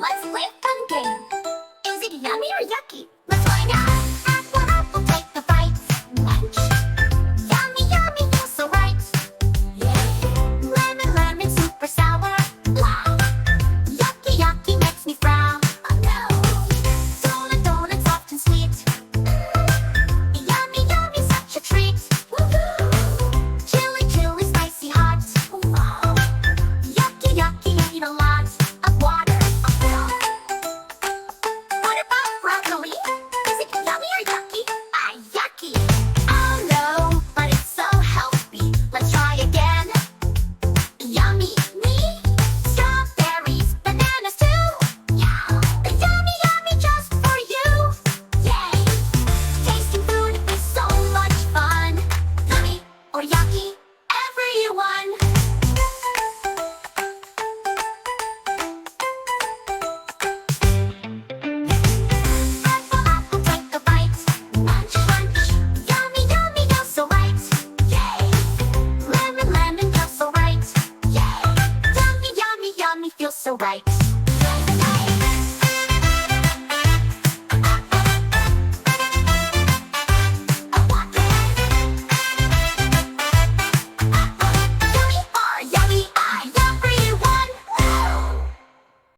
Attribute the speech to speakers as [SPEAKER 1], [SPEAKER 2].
[SPEAKER 1] Let's play a fun game. Is it yummy or yucky? Let's find out. Apple, apple, take a bite. Munch. Yummy, yummy, feels so right. Yay. Lemon, lemon, super sour. Blah. Yucky, yucky, makes me frown. Oh no. Donut, donut, soft and sweet. Yummy, yummy, such a treat. Woohoo. Chili, chili, spicy hot. Wow. Yucky, yucky, need a lot of water. What about broccoli? Is it yummy or yucky? Yucky. Oh no, but it's so healthy. Let's try again. Yummy. Me? Strawberries, bananas too. Yeah. Yummy, yummy, just for you. Yay. Tasting food is so much fun. Yummy or yucky? Everyone. Apple, apple, take a bite. Munch, munch. Yummy, yummy, feels so right. Yay. Lemon, lemon, feels so right. Yay. Yummy, yummy, yummy, feels so right.